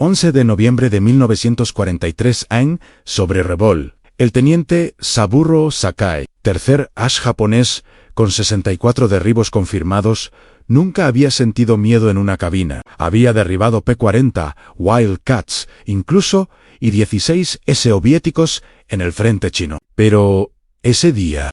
11 de noviembre de 1943 en sobre Revoll. El teniente Saburo Sakai, tercer Ash japonés con 64 derribos confirmados, nunca había sentido miedo en una cabina. Había derribado P-40 Wildcats incluso y 16 soviéticos en el frente chino. Pero ese día,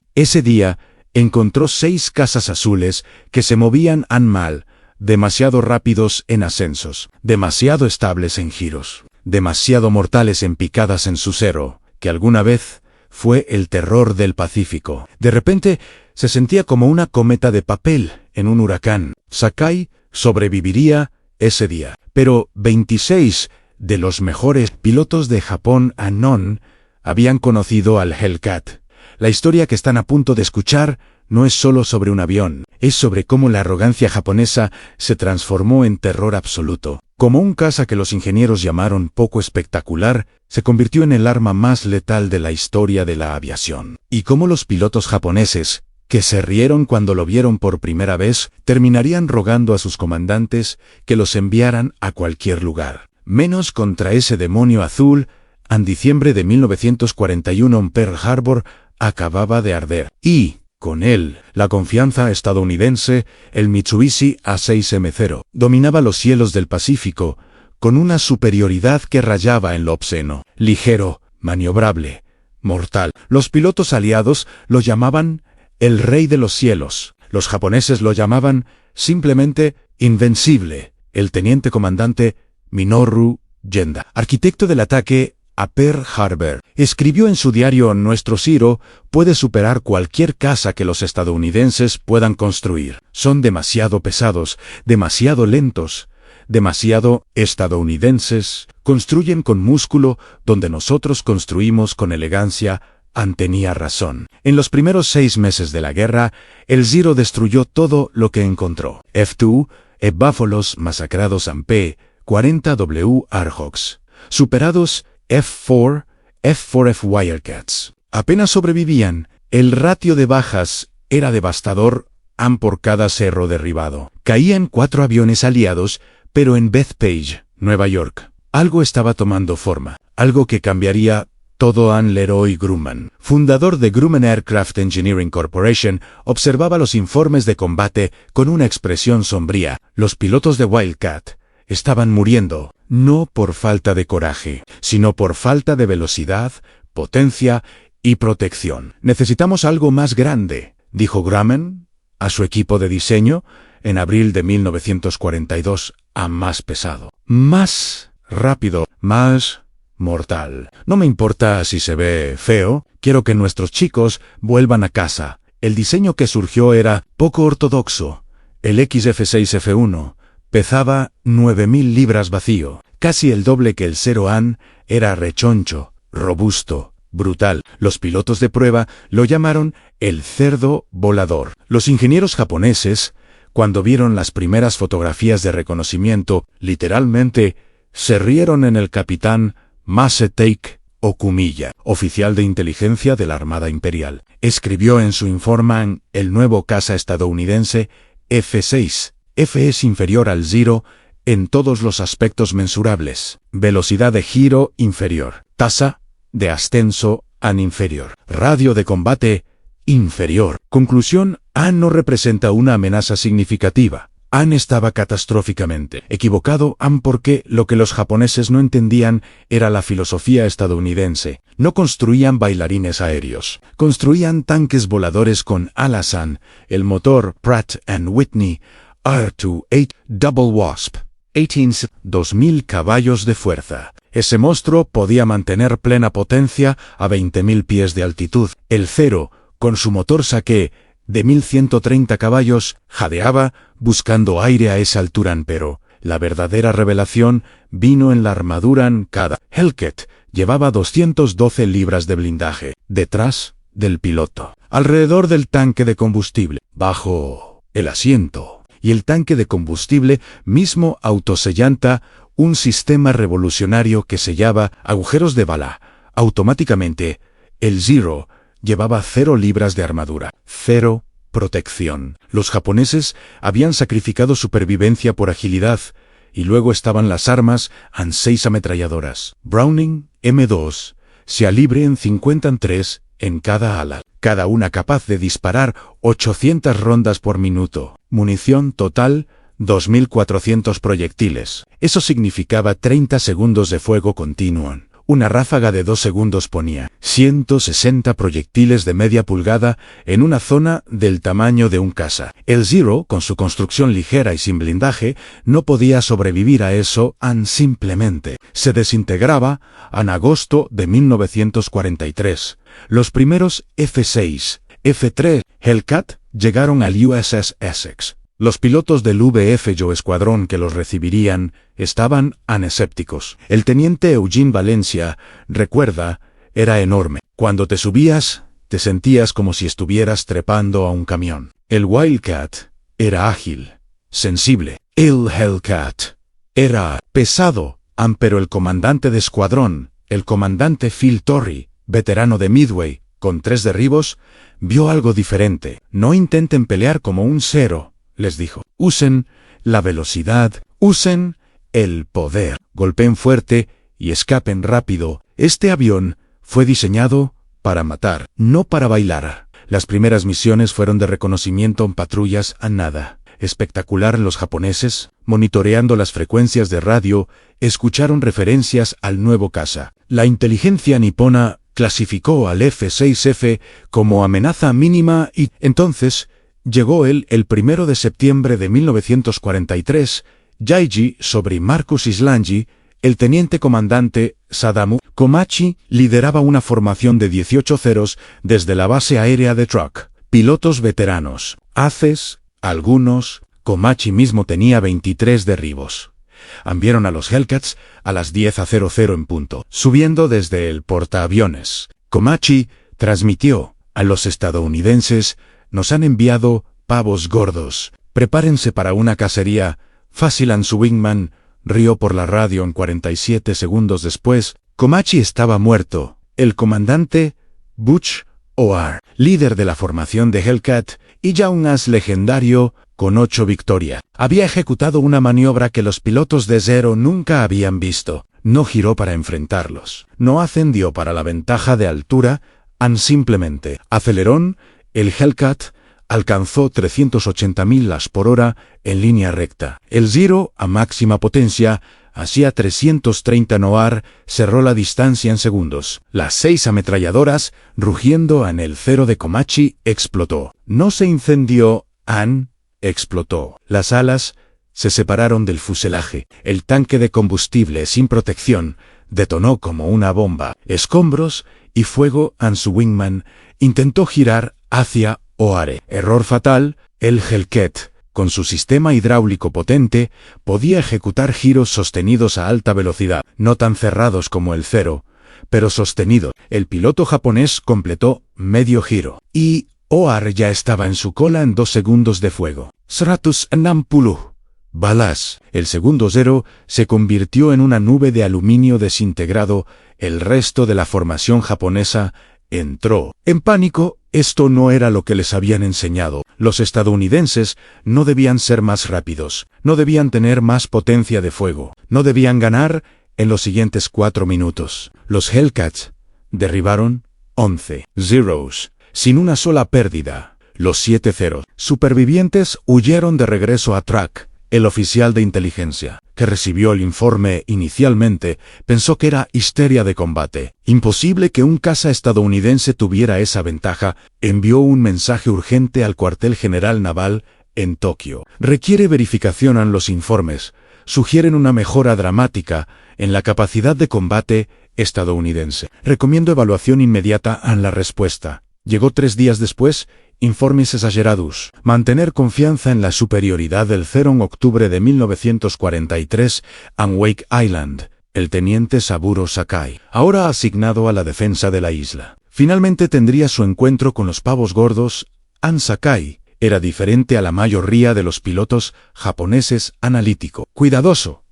encontró 6 casas azules que se movían mal, demasiado rápidos en ascensos, demasiado estables en giros, demasiado mortales en picadas en su cero, que alguna vez fue el terror del Pacífico. De repente se sentía como una cometa de papel en un huracán. Sakai sobreviviría ese día, pero 26 de los mejores pilotos de Japón Anon habían conocido al Hellcat. La historia que están a punto de escuchar no es solo sobre un avión, es sobre cómo la arrogancia japonesa se transformó en terror absoluto. Como un caza que los ingenieros llamaron poco espectacular, se convirtió en el arma más letal de la historia de la aviación. Y cómo los pilotos japoneses, que se rieron cuando lo vieron por primera vez, terminarían rogando a sus comandantes que los enviaran a cualquier lugar, menos contra ese demonio azul. En diciembre de 1941 Pearl Harbor acababa de arder, y con él, la confianza estadounidense, el Mitsubishi A6M0, dominaba los cielos del Pacífico, con una superioridad que rayaba en lo obsceno. Ligero, maniobrable, mortal. Los pilotos aliados lo llamaban el rey de los cielos. Los japoneses lo llamaban simplemente invencible. El teniente comandante Minoru Genda, arquitecto del ataque a Pearl Harbor, escribió en su diario: nuestro Zero puede superar cualquier casa que los estadounidenses puedan construir. Son demasiado pesados, demasiado lentos, demasiado estadounidenses. Construyen con músculo donde nosotros construimos con elegancia. Tenía razón. En los primeros 6 meses de la guerra, el Zero destruyó todo lo que encontró. F-2, Búfalos masacrados en P-40W Arhawks. Superados F-4, F-4F Wildcats. Apenas sobrevivían. El ratio de bajas era devastador, por cada cerro derribado. Caían 4 aviones aliados, pero en Bethpage, Nueva York, algo estaba tomando forma. Algo que cambiaría todo. Leroy Grumman, fundador de Grumman Aircraft Engineering Corporation, observaba los informes de combate con una expresión sombría. Los pilotos de Wildcat estaban muriendo, no por falta de coraje, sino por falta de velocidad, potencia y protección. Necesitamos algo más grande, dijo Grumman a su equipo de diseño en abril de 1942, más pesado, más rápido, más mortal. No me importa si se ve feo, quiero que nuestros chicos vuelvan a casa. El diseño que surgió era poco ortodoxo. El XF6F1 pesaba 9.000 libras vacío, casi el doble que el Zero AN. Era rechoncho, robusto, brutal. Los pilotos de prueba lo llamaron el cerdo volador. Los ingenieros japoneses, cuando vieron las primeras fotografías de reconocimiento, literalmente se rieron en el capitán Masateik Okumiya, oficial de inteligencia de la Armada Imperial. Escribió en su informe: el nuevo caza estadounidense F-6. F es inferior al Zero en todos los aspectos mensurables. Velocidad de giro inferior. Tasa de ascenso inferior. Radio de combate inferior. Conclusión: no representa una amenaza significativa. Estaba catastróficamente equivocado porque lo que los japoneses no entendían era la filosofía estadounidense. No construían bailarines aéreos, construían tanques voladores con alas. El motor Pratt & Whitney R28 Double Wasp 2.000 caballos de fuerza. Ese monstruo podía mantener plena potencia a 20.000 pies de altitud. El Zero, con su motor Sake de 1.130 caballos, jadeaba buscando aire a esa altura, pero la verdadera revelación vino en la armadura. Cada Hellcat llevaba 212 libras de blindaje detrás del piloto, alrededor del tanque de combustible, bajo el asiento, y el tanque de combustible mismo autosellanta un sistema revolucionario que sellaba agujeros de bala automáticamente. El Zero llevaba 0 libras de armadura, 0 protección. Los japoneses habían sacrificado supervivencia por agilidad, y luego estaban las armas en 6 ametralladoras. Browning M2, se libre en 53 en cada ala, cada una capaz de disparar 800 rondas por minuto. Munición total, 2.400 proyectiles. Eso significaba 30 segundos de fuego continuo. Una ráfaga de 2 segundos ponía 160 proyectiles de media pulgada en una zona del tamaño de un caza. El Zero, con su construcción ligera y sin blindaje, no podía sobrevivir a eso simplemente. Se desintegraba en agosto de 1943. Los primeros F-6, F-3 Hellcat llegaron al USS Essex. Los pilotos del VF Joe Escuadrón que los recibirían estaban anescépticos. El teniente Eugene Valencia, recuerda, era enorme. Cuando te subías, te sentías como si estuvieras trepando a un camión. El Wildcat era ágil, sensible. El Hellcat era pesado, pero el comandante de escuadrón, el comandante Phil Torrey, veterano de Midway, con 3 derribos, vio algo diferente. No intenten pelear como un cero, les dijo. Usen la velocidad, usen el poder. Golpeen fuerte y escapen rápido. Este avión fue diseñado para matar, no para bailar. Las primeras misiones fueron de reconocimiento en patrullas a nada. Espectacular. Los japoneses, monitoreando las frecuencias de radio, escucharon referencias al nuevo caza. La inteligencia nipona clasificó al F-6F como amenaza mínima y entonces llegó el 1 de septiembre de 1943, Yaiji sobre Marcus Islangi, el teniente comandante Sadamu Komachi lideraba una formación de 18 ceros desde la base aérea de Truk. Pilotos veteranos, haces, algunos, Komachi mismo tenía 23 derribos. Enviaron a los Hellcats a las 10:00 en punto, subiendo desde el portaaviones. Komachi transmitió a los estadounidenses: nos han enviado pavos gordos. Prepárense para una cacería. Fácil. And su wingman rió por la radio en 47 segundos después. Komachi estaba muerto. El comandante Butch O'Hare, líder de la formación de Hellcat, y ya un as legendario, con 8 victorias, había ejecutado una maniobra que los pilotos de Zero nunca habían visto. No giró para enfrentarlos. No ascendió para la ventaja de altura, simplemente aceleró. El Hellcat alcanzó 380 millas por hora en línea recta. El Zero, a máxima potencia, hacía 330 NOAR, cerró la distancia en segundos. Las 6 ametralladoras, rugiendo en el cero de Komachi, explotó. No se incendió, explotó. Las alas se separaron del fuselaje. El tanque de combustible sin protección detonó como una bomba. Escombros y fuego. Su wingman intentó girar hacia O'Hare. Error fatal. El Hellcat, con su sistema hidráulico potente, podía ejecutar giros sostenidos a alta velocidad, no tan cerrados como el Zero, pero sostenidos. El piloto japonés completó medio giro, y O'Hare ya estaba en su cola en 2 segundos de fuego. 160 balas. El segundo Zero se convirtió en una nube de aluminio desintegrado. El resto de la formación japonesa entró en pánico. Esto no era lo que les habían enseñado. Los estadounidenses no debían ser más rápidos, no debían tener más potencia de fuego, no debían ganar en los siguientes 4 minutos. Los Hellcats derribaron 11 Zeros, sin una sola pérdida. Los 7 ceros supervivientes huyeron de regreso a Truk. El oficial de inteligencia, que recibió el informe inicialmente, pensó que era histeria de combate. Imposible que un caza estadounidense tuviera esa ventaja. Envió un mensaje urgente al cuartel general naval en Tokio. Requiere verificación en los informes. Sugieren una mejora dramática en la capacidad de combate estadounidense. Recomiendo evaluación inmediata en la respuesta. Llegó 3 días después. Informes exagerados. Mantener confianza en la superioridad del Zero. En octubre de 1943, en Wake Island, el teniente Saburo Sakai, ahora asignado a la defensa de la isla, finalmente tendría su encuentro con los pavos gordos. Sakai era diferente a la mayoría de los pilotos japoneses. Analítico, cuidadoso,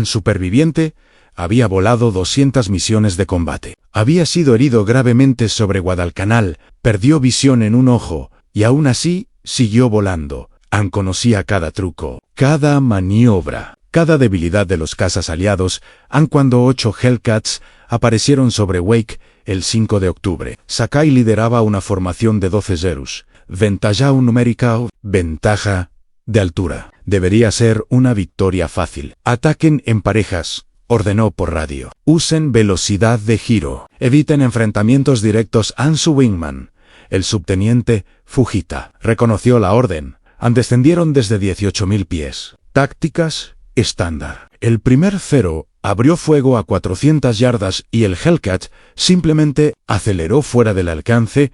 superviviente. Había volado 200 misiones de combate. Había sido herido gravemente sobre Guadalcanal, perdió visión en un ojo, y aún así, siguió volando. Conocía cada truco, cada maniobra, cada debilidad de los cazas aliados, aun cuando 8 Hellcats aparecieron sobre Wake el 5 de octubre. Sakai lideraba una formación de 12 Zerus. Ventaja numérica, ventaja de altura. Debería ser una victoria fácil. Ataquen en parejas, ordenó por radio. Usen velocidad de giro. Eviten enfrentamientos directos. Ansu Wingman, el subteniente Fujita, reconoció la orden. Descendieron desde 18.000 pies. Tácticas estándar. El primer Zero abrió fuego a 400 yardas y el Hellcat simplemente aceleró fuera del alcance.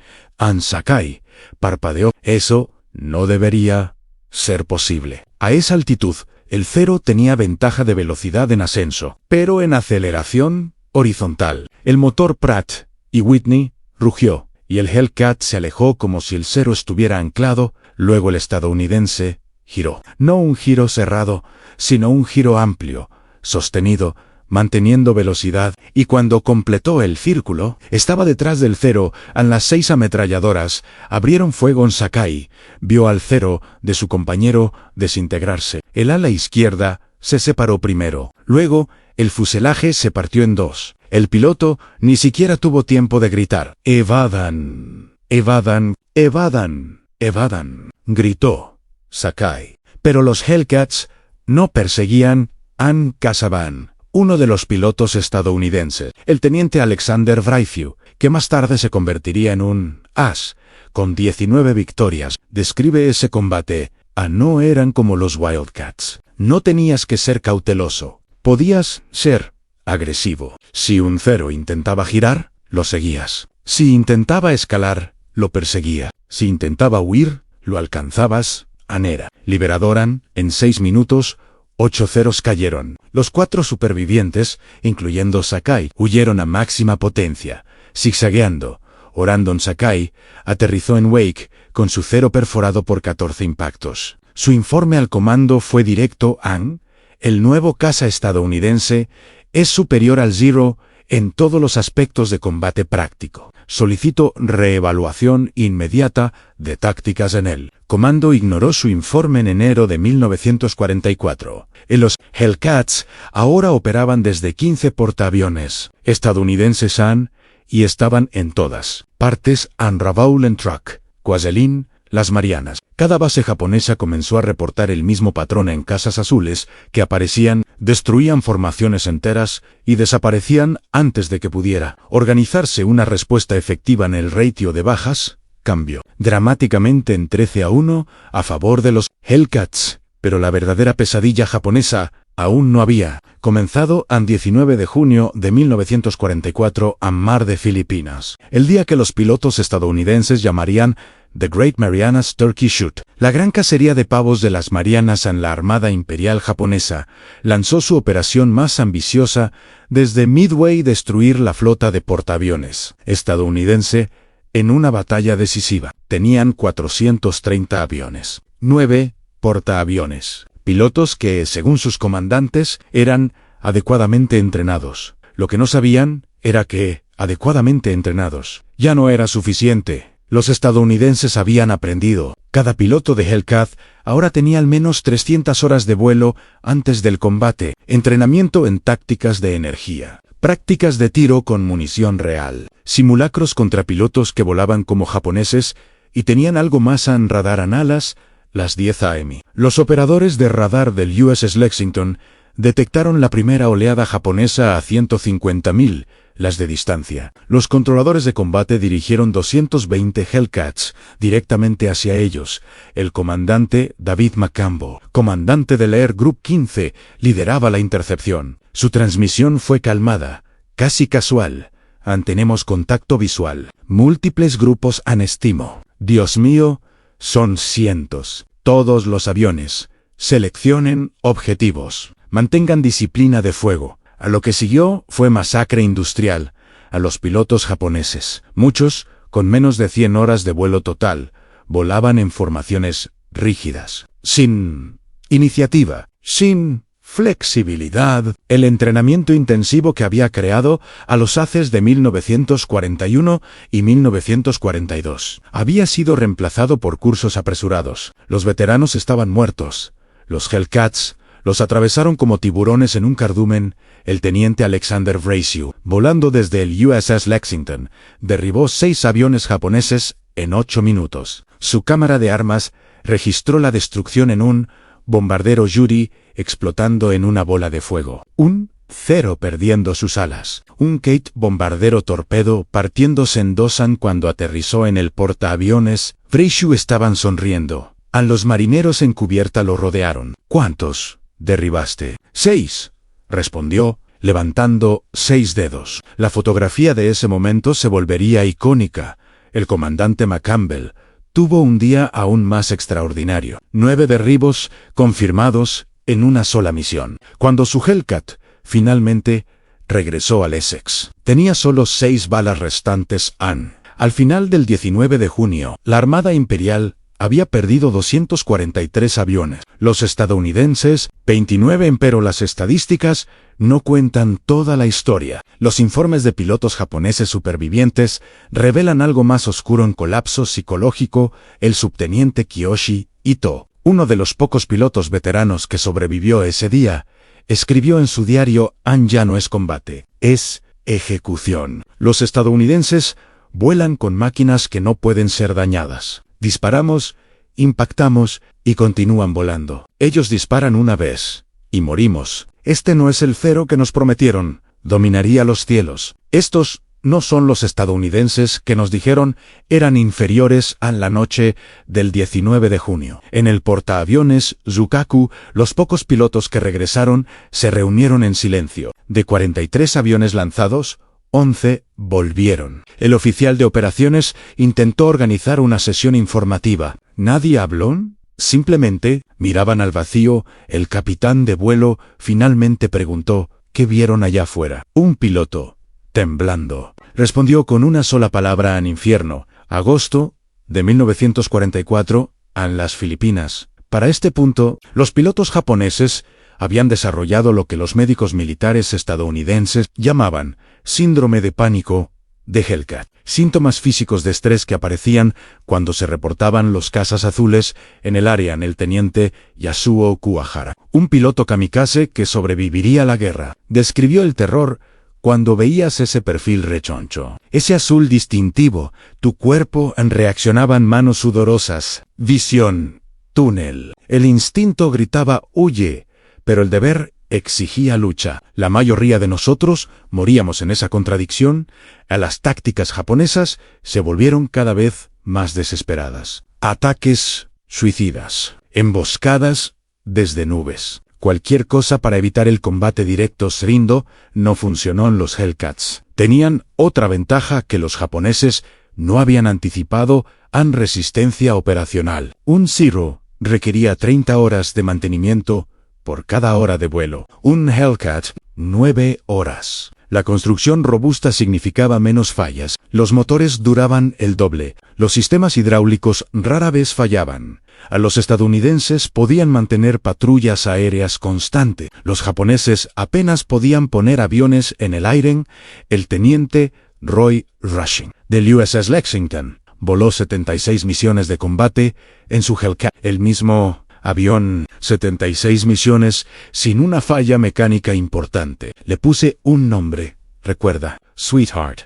Sakai parpadeó. Eso no debería ser posible. A esa altitud, el Zero tenía ventaja de velocidad en ascenso, pero en aceleración horizontal. El motor Pratt y Whitney rugió, y el Hellcat se alejó como si el Zero estuviera anclado. Luego el estadounidense giró. No un giro cerrado, sino un giro amplio, sostenido, manteniendo velocidad, y cuando completó el círculo, estaba detrás del Zero. Las 6 ametralladoras abrieron fuego en Sakai. Vio al Zero de su compañero desintegrarse. El ala izquierda se separó primero. Luego, el fuselaje se partió en 2. El piloto ni siquiera tuvo tiempo de gritar. «¡Evadan! ¡Evadan! ¡Evadan! ¡Evadan!», gritó Sakai. Pero los Hellcats no perseguían, cazaban. Uno de los pilotos estadounidenses, el teniente Alexander Wraythew, que más tarde se convertiría en un as, con 19 victorias, describe ese combate. No eran como los Wildcats. No tenías que ser cauteloso. Podías ser agresivo. Si un Zero intentaba girar, lo seguías. Si intentaba escalar, lo perseguía. Si intentaba huir, lo alcanzabas. Era liberadoran. En 6 minutos, 8 Zeros cayeron. Los 4 supervivientes, incluyendo Sakai, huyeron a máxima potencia, zigzagueando. Orandon Sakai aterrizó en Wake con su Zero perforado por 14 impactos. Su informe al comando fue directo. El nuevo caza estadounidense es superior al Zero en todos los aspectos de combate práctico. Solicito reevaluación inmediata de tácticas en él. Comando ignoró su informe en enero de 1944. Los Hellcats ahora operaban desde 15 portaaviones estadounidenses y estaban en todas partes. Rabaul Truck, Kwajalein, las Marianas. Cada base japonesa comenzó a reportar el mismo patrón en casas azules que aparecían, destruían formaciones enteras y desaparecían antes de que pudiera organizarse una respuesta efectiva. En el ratio de bajas cambió dramáticamente en 13-1 a favor de los Hellcats, pero la verdadera pesadilla japonesa aún no había comenzado. 19 de junio de 1944 a Mar de Filipinas, el día que los pilotos estadounidenses llamarían The Great Marianas Turkey Shoot. La gran cacería de pavos de las Marianas en la Armada Imperial japonesa lanzó su operación más ambiciosa desde Midway, destruir la flota de portaaviones estadounidense en una batalla decisiva. Tenían 430 aviones, 9 portaaviones, pilotos que, según sus comandantes, eran adecuadamente entrenados. Lo que no sabían era que, adecuadamente entrenados, ya no era suficiente. Los estadounidenses habían aprendido. Cada piloto de Hellcat ahora tenía al menos 300 horas de vuelo antes del combate, entrenamiento en tácticas de energía, prácticas de tiro con munición real, simulacros contra pilotos que volaban como japoneses y tenían algo más en radar en alas. Las 10 AM. Los operadores de radar del USS Lexington detectaron la primera oleada japonesa a 150.000 las de distancia. Los controladores de combate dirigieron 220 Hellcats directamente hacia ellos. El comandante David McCambo, comandante del Air Group 15, lideraba la intercepción. Su transmisión fue calmada, casi casual. Tenemos contacto visual. Múltiples grupos estimo. Dios mío, son cientos. Todos los aviones. Seleccionen objetivos. Mantengan disciplina de fuego. A lo que siguió fue masacre industrial a los pilotos japoneses. Muchos, con menos de 100 horas de vuelo total, volaban en formaciones rígidas, sin iniciativa, sin flexibilidad. El entrenamiento intensivo que había creado a los haces de 1941 y 1942 había sido reemplazado por cursos apresurados. Los veteranos estaban muertos. Los Hellcats Los atravesaron como tiburones en un cardumen. El teniente Alexander Vraceau, volando desde el USS Lexington, derribó 6 aviones japoneses en 8 minutos. Su cámara de armas registró la destrucción en un bombardero Yuri explotando en una bola de fuego. Un Zero perdiendo sus alas. Un Kate bombardero torpedo partiéndose en Dosan cuando aterrizó en el portaaviones. Vraceau estaban sonriendo. A los marineros en cubierta lo rodearon. ¿Cuántos derribaste? 6, respondió, levantando 6 dedos. La fotografía de ese momento se volvería icónica. El comandante McCampbell tuvo un día aún más extraordinario. 9 derribos confirmados en una sola misión. Cuando su Hellcat finalmente regresó al Essex, tenía solo 6 balas restantes. Al final del 19 de junio, la Armada Imperial había perdido 243 aviones. Los estadounidenses, 29, pero las estadísticas no cuentan toda la historia. Los informes de pilotos japoneses supervivientes revelan algo más oscuro en colapso psicológico. El subteniente Kiyoshi Ito, uno de los pocos pilotos veteranos que sobrevivió ese día, escribió en su diario: ya no es combate, es ejecución. Los estadounidenses vuelan con máquinas que no pueden ser dañadas. Disparamos, impactamos y continúan volando. Ellos disparan una vez y morimos. Este no es el Zero que nos prometieron. Dominaría los cielos. Estos no son los estadounidenses que nos dijeron eran inferiores a la noche del 19 de junio. En el portaaviones Zukaku, los pocos pilotos que regresaron se reunieron en silencio. De 43 aviones lanzados, 11 volvieron. El oficial de operaciones intentó organizar una sesión informativa. ¿Nadie habló? Simplemente miraban al vacío. El capitán de vuelo finalmente preguntó: ¿qué vieron allá afuera? Un piloto, temblando, respondió con una sola palabra: en infierno. Agosto de 1944, en las Filipinas. Para este punto, los pilotos japoneses habían desarrollado lo que los médicos militares estadounidenses llamaban síndrome de pánico de Hellcat. Síntomas físicos de estrés que aparecían cuando se reportaban los cazas azules en el área. En el teniente Yasuo Kuwahara, un piloto kamikaze que sobreviviría a la guerra, describió el terror cuando veías ese perfil rechoncho, ese azul distintivo. Tu cuerpo reaccionaba en manos sudorosas. Visión, túnel. El instinto gritaba: huye, pero el deber exigía lucha. La mayoría de nosotros moríamos en esa contradicción. A las tácticas japonesas se volvieron cada vez más desesperadas. Ataques suicidas, emboscadas desde nubes. Cualquier cosa para evitar el combate directo. Srindo no funcionó en los Hellcats. Tenían otra ventaja que los japoneses no habían anticipado: resistencia operacional. Un Zero requería 30 horas de mantenimiento por cada hora de vuelo. Un Hellcat, 9 horas. La construcción robusta significaba menos fallas. Los motores duraban el doble. Los sistemas hidráulicos rara vez fallaban. A los estadounidenses podían mantener patrullas aéreas constantes. Los japoneses apenas podían poner aviones en el aire. El teniente Roy Rushing, del USS Lexington, voló 76 misiones de combate en su Hellcat. El mismo avión, 76 misiones sin una falla mecánica importante. Le puse un nombre, recuerda, Sweetheart,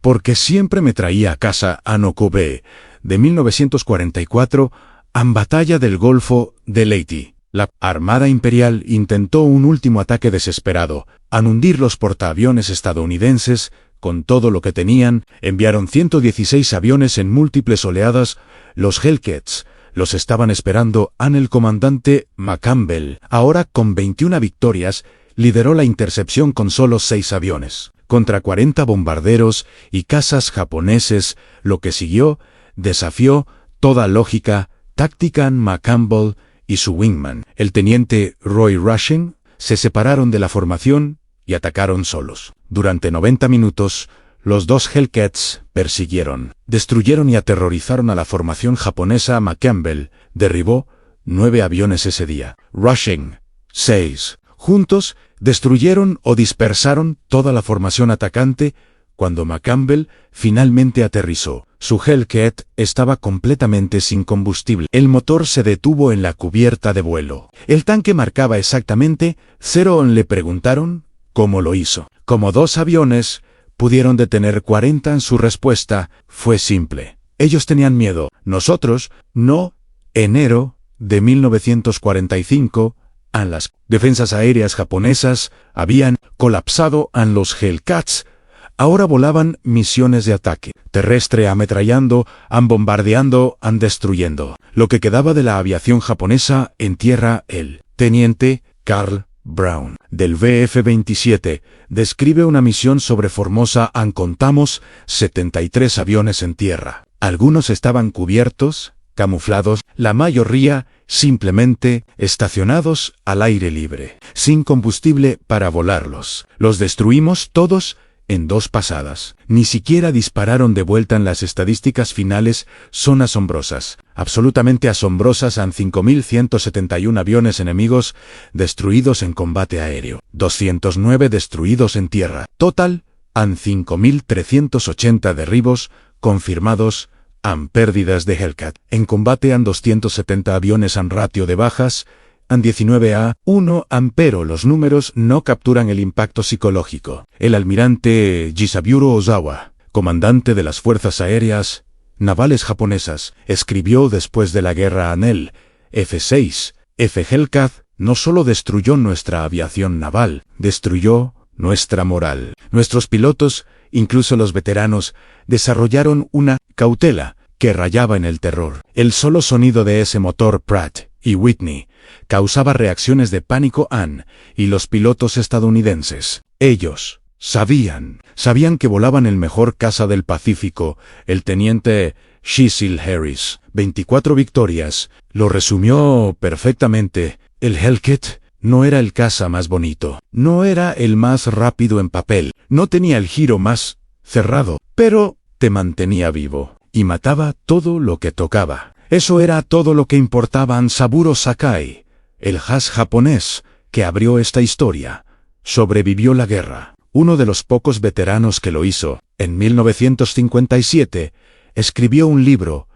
porque siempre me traía a casa a Nokobe, de 1944, en Batalla del Golfo de Leyte. La Armada Imperial intentó un último ataque desesperado, hundir los portaaviones estadounidenses. Con todo lo que tenían, enviaron 116 aviones en múltiples oleadas. Los Hellcats los estaban esperando. El comandante McCampbell, ahora con 21 victorias, lideró la intercepción con solo 6 aviones, contra 40 bombarderos y cazas japoneses. Lo que siguió desafió toda lógica táctica. McCampbell y su wingman, el teniente Roy Rushing, se separaron de la formación y atacaron solos. Durante 90 minutos, los 2 Hellcats persiguieron, destruyeron y aterrorizaron a la formación japonesa. McCampbell derribó 9 aviones ese día. Rushing, 6. Juntos, destruyeron o dispersaron toda la formación atacante Cuando McCampbell finalmente aterrizó, su Hellcat estaba completamente sin combustible. El motor se detuvo en la cubierta de vuelo. El tanque marcaba exactamente 0. Le preguntaron cómo lo hizo. Como 2 aviones pudieron detener 40. Su respuesta fue simple. Ellos tenían miedo, nosotros no. Enero de 1945, las defensas aéreas japonesas habían colapsado. Los Hellcats ahora volaban misiones de ataque terrestre, ametrallando, bombardeando, destruyendo. Lo que quedaba de la aviación japonesa en tierra. El teniente Carl Brown, del VF-27, describe una misión sobre Formosa. Contamos 73 aviones en tierra. Algunos estaban cubiertos, camuflados, la mayoría simplemente estacionados al aire libre, sin combustible para volarlos. Los destruimos todos en 2 pasadas. Ni siquiera dispararon de vuelta. Las estadísticas finales son asombrosas, absolutamente asombrosas. 5.171 aviones enemigos destruidos en combate aéreo, 209 destruidos en tierra. Total, 5.380 derribos confirmados. Pérdidas de Hellcat. En combate 270 aviones. Ratio de bajas 19 a 1, pero los números no capturan el impacto psicológico. El almirante Jisaburo Ozawa, comandante de las fuerzas aéreas navales japonesas, escribió después de la guerra en el F-6, Hellcat no solo destruyó nuestra aviación naval, destruyó nuestra moral. Nuestros pilotos, incluso los veteranos, desarrollaron una cautela que rayaba en el terror. El solo sonido de ese motor Pratt y Whitney causaba reacciones de pánico y los pilotos estadounidenses. Ellos sabían que volaban el mejor caza del Pacífico. El teniente Cecil Harris, 24 victorias, lo resumió perfectamente. El Hellcat no era el caza más bonito, no era el más rápido en papel, no tenía el giro más cerrado, pero te mantenía vivo y mataba todo lo que tocaba. Eso era todo lo que importaba. Saburo Sakai, el has japonés que abrió esta historia, sobrevivió la guerra. Uno de los pocos veteranos que lo hizo, en 1957, escribió un libro,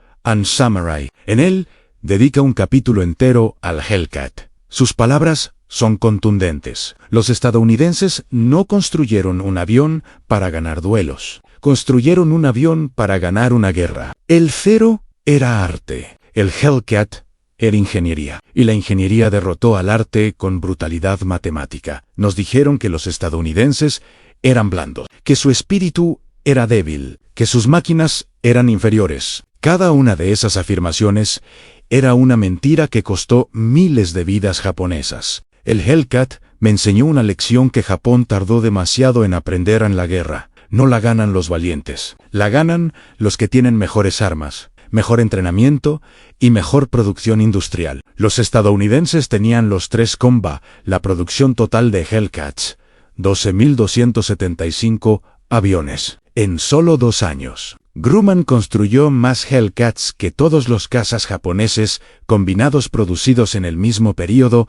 Samurai. En él, dedica un capítulo entero al Hellcat. Sus palabras son contundentes. Los estadounidenses no construyeron un avión para ganar duelos. Construyeron un avión para ganar una guerra. El 0 era arte. El Hellcat era ingeniería. Y la ingeniería derrotó al arte con brutalidad matemática. Nos dijeron que los estadounidenses eran blandos, que su espíritu era débil, que sus máquinas eran inferiores. Cada una de esas afirmaciones era una mentira que costó miles de vidas japonesas. El Hellcat me enseñó una lección que Japón tardó demasiado en aprender en la guerra. No la ganan los valientes, la ganan los que tienen mejores armas, mejor entrenamiento y mejor producción industrial. Los estadounidenses tenían los 3 comba, la producción total de Hellcats, 12.275 aviones. En solo 2 años, Grumman construyó más Hellcats que todos los cazas japoneses combinados producidos en el mismo periodo.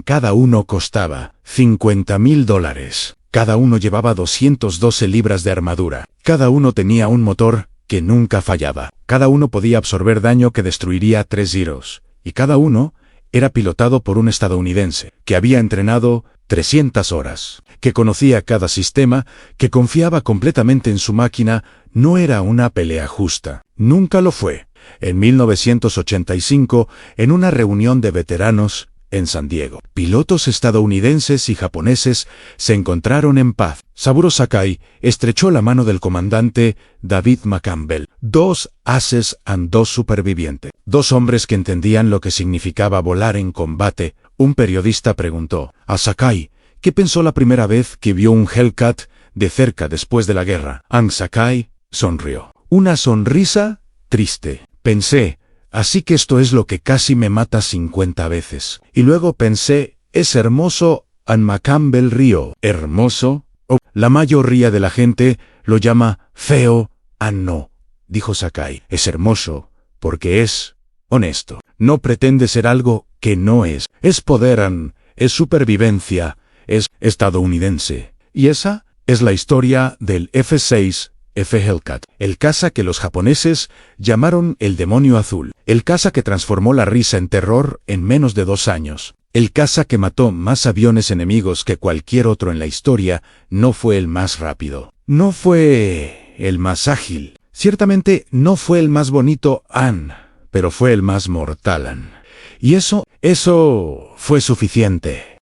Cada uno costaba $50.000. Cada uno llevaba 212 libras de armadura. Cada uno tenía un motor que nunca fallaba. Cada uno podía absorber daño que destruiría 3 giros. Y cada uno era pilotado por un estadounidense que había entrenado 300 horas, que conocía cada sistema, que confiaba completamente en su máquina. No era una pelea justa. Nunca lo fue. En 1985, en una reunión de veteranos en San Diego, pilotos estadounidenses y japoneses se encontraron en paz. Saburo Sakai estrechó la mano del comandante David McCampbell. 2 ases y 2 supervivientes. 2 hombres que entendían lo que significaba volar en combate. Un periodista preguntó a Sakai qué pensó la primera vez que vio un Hellcat de cerca después de la guerra. Sakai sonrió. Una sonrisa triste. Pensé, así que esto es lo que casi me mata 50 veces. Y luego pensé, es hermoso. McCampbell rió. ¿Hermoso? La mayoría de la gente lo llama feo. No, dijo Sakai. Es hermoso porque es honesto. No pretende ser algo que no es. Es poder, es supervivencia, es estadounidense. Y esa Es la historia del F-6 F Hellcat, el caza que los japoneses llamaron el demonio azul, el caza que transformó la risa en terror en menos de 2 años. El caza que mató más aviones enemigos que cualquier otro en la historia. No fue el más rápido, no fue el más ágil, ciertamente no fue el más bonito, pero fue el más mortal. Y eso fue suficiente.